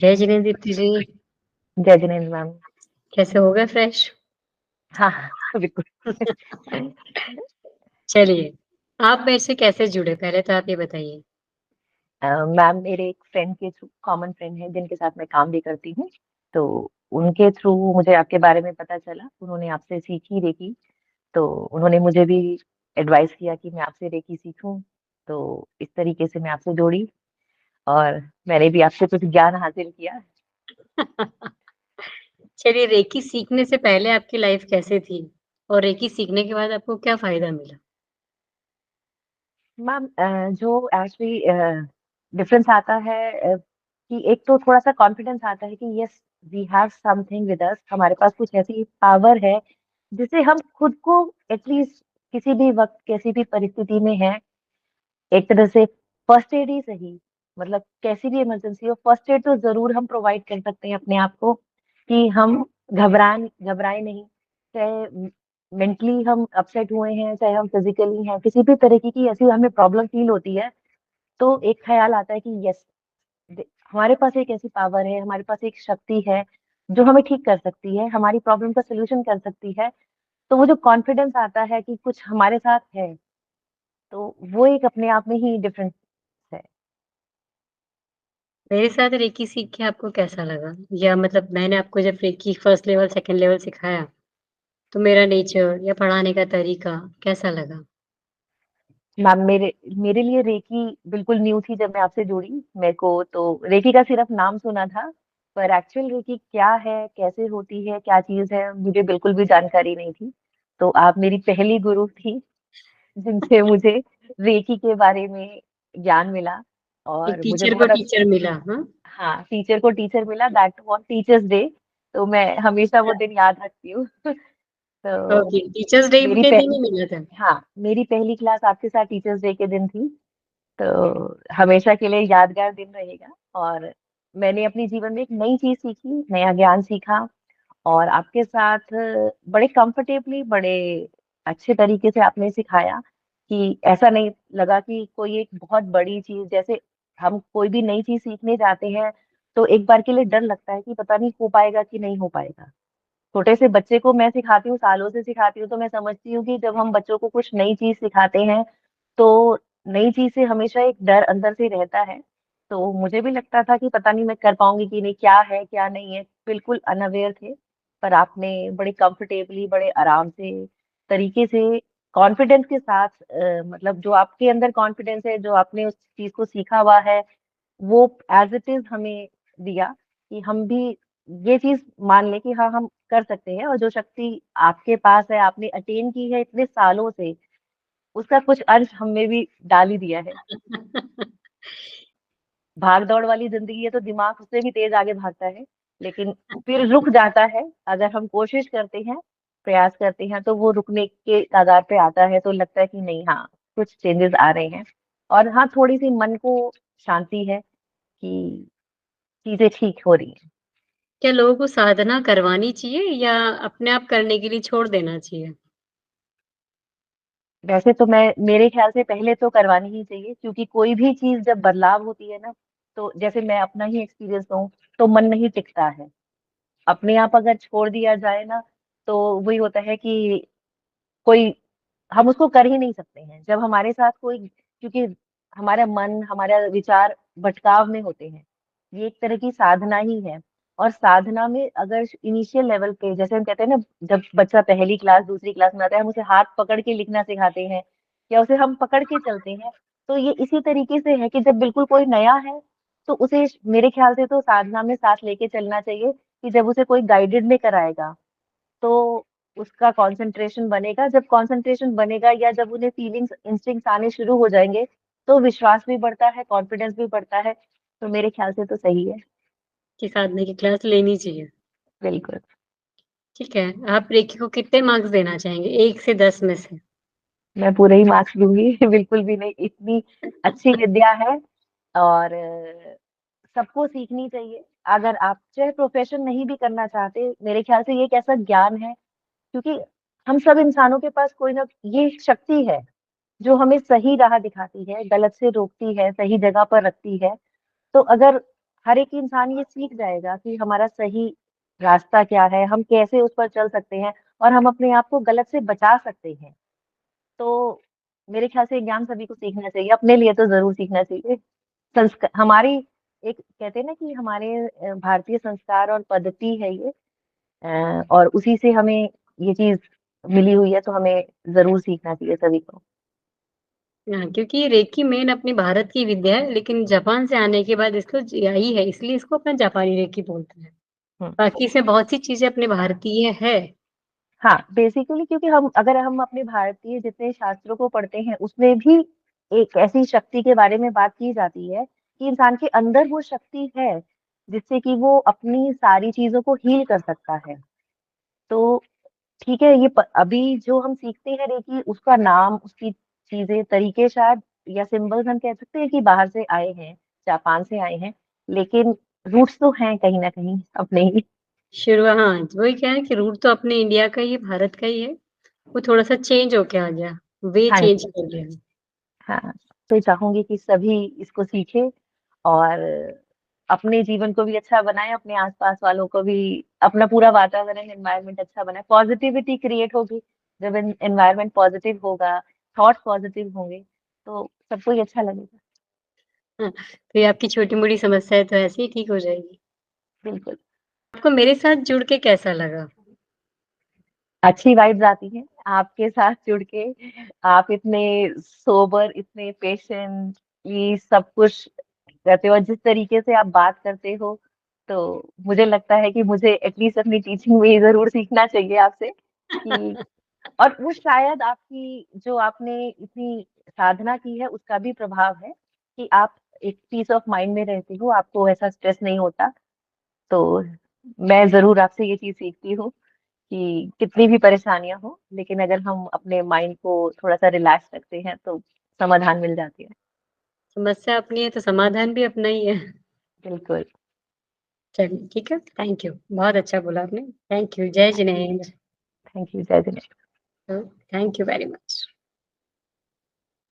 जय जिनेंद्र जी। जय जिनेंद्र मैम। कैसे हो गए फ्रेश? हाँ हाँ, बिल्कुल। चलिए, आप मेरे से कैसे जुड़े पहले तो आप ये बताइए? मैम, मेरे एक फ्रेंड के थ्रू, कॉमन फ्रेंड है जिनके साथ मैं काम भी करती हूँ, तो उनके थ्रू मुझे आपके बारे में पता चला। उन्होंने आपसे सीखी रेकी, तो उन्होंने मुझे भी एडवाइस किया कि मैं आपसे रेकी सीखूं। तो इस तरीके से मैं आपसे जोड़ी और मैंने भी आपसे कुछ ज्ञान हासिल किया। चलिए, रेकी सीखने से पहले आपकी लाइफ कैसे थी? और रेकी सीखने के बाद आपको क्या फ़ायदा मिला? मैम, जो एक्चुअली डिफरेंस आता है, कि एक तो थोड़ा सा कॉन्फिडेंस आता है कि yes, we have something with us, हमारे पास कुछ ऐसी पावर है जिसे हम खुद को एटलीस्ट किसी भी वक्त किसी भी परिस्थिति में है, एक तरह से फर्स्ट एड ही सही, मतलब कैसी भी इमरजेंसी हो, फर्स्ट एड तो जरूर हम प्रोवाइड कर सकते हैं अपने आप को, कि हम घबराए नहीं। चाहे मेंटली हम अपसेट हुए हैं, चाहे हम फिजिकली हैं, किसी भी तरीके की ऐसी हमें प्रॉब्लम फील होती है, तो एक ख्याल आता है कि यस, हमारे पास एक ऐसी पावर है, हमारे पास एक शक्ति है जो हमें ठीक कर सकती है, हमारी प्रॉब्लम का सोल्यूशन कर सकती है। तो वो जो कॉन्फिडेंस आता है कि कुछ हमारे साथ है, तो वो एक अपने आप में ही डिफरेंस है। मेरे साथ रेकी सीख के आपको कैसा लगा? या मतलब मैंने आपको जब reiki first level, second level सिखाया, तो मेरा नेचर या पढ़ाने का तरीका कैसा लगा? मैम, मेरे मेरे लिए रेकी बिल्कुल न्यू थी जब मैं आपसे जुड़ी। मेरे को तो रेकी का सिर्फ नाम सुना था, पर एक्चुअल रेकी क्या है, कैसे होती है, क्या चीज है, मुझे बिल्कुल भी जानकारी नहीं थी। तो आप मेरी पहली गुरु थी जिनसे मुझे रेकी के बारे में ज्ञान मिला, एक और मुझे टीचर को बहुत टीचर मिला, हाँ? हाँ, टीचर को टीचर मिला, दैट वाज टीचर्स डे। तो मैं हमेशा वो दिन याद रखती हूँ। तो ओके, टीचर्स डे मेरी के दिन पह, ही मिला था। हाँ, मेरी पहली क्लास आपके साथ टीचर्स डे के दिन थी, तो हमेशा के लिए यादगार दिन रहेगा। और मैंने अपने जीवन में एक नई चीज सीखी, नया ज्ञान सीखा, और आपके साथ बड़े कंफर्टेबली, बड़े अच्छे तरीके से आपने सिखाया, कि ऐसा नहीं लगा कि कोई एक बहुत बड़ी चीज, जैसे हम कोई भी नई चीज सीखने जाते हैं तो एक बार के लिए डर लगता है कि पता नहीं हो पाएगा कि नहीं हो पाएगा। छोटे से बच्चे को मैं सिखाती हूँ, सालों से सिखाती हूँ, तो मैं समझती हूँ कि जब हम बच्चों को कुछ नई चीज सिखाते हैं, तो नई चीज से हमेशा एक डर अंदर से रहता है। तो मुझे भी लगता था कि पता नहीं मैं कर पाऊंगी कि नहीं, क्या है क्या नहीं है, बिल्कुल अनअवेयर थे। पर आपने बड़े कंफर्टेबली, बड़े आराम से तरीके से, कॉन्फिडेंस के साथ, मतलब जो आपके अंदर कॉन्फिडेंस है, जो आपने उस चीज को सीखा हुआ है, वो एज इट इज हमें दिया, कि हम भी ये चीज मान लें कि हाँ, हम कर सकते हैं, और जो शक्ति आपके पास है, आपने अटेन की है इतने सालों से, उसका कुछ अंश हमने भी डाल ही दिया है। भाग दौड़ वाली जिंदगी है तो दिमाग उससे भी तेज आगे भागता है, लेकिन फिर रुक जाता है। अगर हम कोशिश करते हैं, प्रयास करते हैं, तो वो रुकने के कगार पे आता है, तो लगता है कि नहीं, हाँ, कुछ चेंजेस आ रहे हैं। और हाँ, थोड़ी सी मन को शांति है कि चीजें ठीक हो रही हैं। क्या लोगों को साधना करवानी चाहिए या अपने आप करने के लिए छोड़ देना चाहिए? वैसे तो मैं, मेरे ख्याल से पहले तो करवानी ही चाहिए, क्योंकि कोई भी चीज जब बदलाव होती है ना, तो जैसे मैं अपना ही एक्सपीरियंस दूं, तो मन नहीं टिकता है। अपने आप अगर छोड़ दिया जाए ना, तो वही होता है कि कोई, हम उसको कर ही नहीं सकते हैं जब हमारे साथ कोई, क्योंकि हमारा मन, हमारा विचार भटकाव में होते हैं। ये एक तरह की साधना ही है। और साधना में अगर इनिशियल लेवल पे, जैसे हम कहते हैं ना, जब बच्चा पहली क्लास दूसरी क्लास में आता है, हम उसे हाथ पकड़ के लिखना सिखाते हैं, या उसे हम पकड़ के चलते हैं, तो ये इसी तरीके से है कि जब बिल्कुल कोई नया है, तो उसे मेरे ख्याल से तो साधना में साथ लेके चलना चाहिए, कि जब उसे कोई गाइडेड में कराएगा, तो उसका कंसंट्रेशन बनेगा। जब कंसंट्रेशन बनेगा, या जब उन्हें फीलिंग्स, इंस्टिंक्ट्स आने शुरू हो जाएंगे, तो विश्वास भी बढ़ता है, कॉन्फिडेंस भी बढ़ता है। तो मेरे ख्याल से तो सही है। कि साधना की क्लास लेनी चाहिए? बिल्कुल। ठीक है, आप रेकी को कितने मार्क्स देना चाहेंगे 1 से 10 में से? मैं पूरे ही मार्क्स दूंगी। बिल्कुल भी नहीं, इतनी अच्छी विद्या है, और सबको सीखनी चाहिए। अगर आप चाहे प्रोफेशन नहीं भी करना चाहते, मेरे ख्याल से ये एक ऐसा ज्ञान है, क्योंकि हम सब इंसानों के पास कोई ना, ये एक शक्ति है जो हमें सही राह दिखाती है, गलत से रोकती है, सही जगह पर रखती है। तो अगर हर एक इंसान ये सीख जाएगा कि हमारा सही रास्ता क्या है, हम कैसे उस पर चल सकते हैं और हम अपने आप को गलत से बचा सकते हैं। तो मेरे ख्याल से ज्ञान सभी को सीखना चाहिए, अपने लिए तो ज़रूर सीखना चाहिए। हमारी एक कहते हैं ना कि हमारे भारतीय संस्कार और पद्धति है ये, और उसी से हमें ये चीज़ मिली हुई है, तो हमें ज़रूर सीखना चाहिए सभी को। हाँ, क्योंकि ये रेकी मेन अपनी भारत की विद्या है, लेकिन जापान से आने के बाद इसको आई है, इसलिए इसको अपना जापानी रेकी बोलते हैं। हुँ। बाकी इसमें बहुत सी चीज़ें अपने भारतीय है। हाँ, बेसिकली क्योंकि अगर हम अपने भारतीय जितने शास्त्रों को पढ़ते हैं, उसमें भी एक ऐसी शक्ति के बारे में बात की जाती है कि इंसान के अंदर वो शक्ति है, जिससे कि वो अपनी सारी चीज़ों को हील कर सकता है। तो ठीक है, अभी जो हम सीखते हैं रेकी, उसका नाम, उसकी चीज़ें, तरीके शायद या सिंबल्स हम कह सकते हैं कि बाहर से आए हैं, जापान से आए हैं, लेकिन रूट्स तो हैं कहीं न कहीं अपने ही। हाँ, वही क्या है कि रूट तो अपने इंडिया का ही है, भारत का ही है। वो थोड़ा-सा चेंज होके आ गया, वे हाँ चेंज जी। कर गया। हाँ, तो चाहूँगी कि सभी इसको सीखें और अपने जीवन को भी अच्छा बनाएँ, अपने आस-पास वालों को भी, अपना पूरा वातावरण, एनवायरनमेंट अच्छा बनाएँ। पॉज़िटिविटी क्रिएट होगी, जब एनवायरनमेंट पॉज़िटिव होगा, थॉट्स पॉज़िटिव होंगे, तो सबको ही अच्छा लगेगा। हाँ, तो ये आपकी छोटी-मोटी समस्याएँ तो ऐसे ही ठीक हो जाएगी। बिल्कुल। आपको मेरे साथ जुड़ के कैसा लगा? अच्छी वाइब्स आती हैं आपके साथ जुड़ के। आप इतने सोबर, इतने पेशेंटली सब कुछ करते हो और जिस तरीके से आप बात करते हो, तो मुझे लगता है कि मुझे एटलीस्ट अपनी टीचिंग में ये ज़रूर सीखना चाहिए आपसे कि, और वो शायद आपकी जो आपने इतनी साधना की है, उसका भी प्रभाव है कि आप एक पीस ऑफ माइंड में रहते हो, आपको ऐसा स्ट्रेस नहीं होता। तो मैं ज़रूर आपसे ये चीज़ सीखती हूँ कि कितनी भी परेशानियाँ हो, लेकिन अगर हम अपने माइंड को थोड़ा-सा रिलैक्स रखते हैं, तो समाधान मिल जाती है। समस्या अपनी है तो समाधान भी अपना ही है। बिल्कुल। चलिए ठीक है, थैंक यू। बहुत अच्छा बोला आपने। थैंक यू, जय thank you. Jinendra. Thank you, जय दिनेश। तो थैंक यू वेरी मच।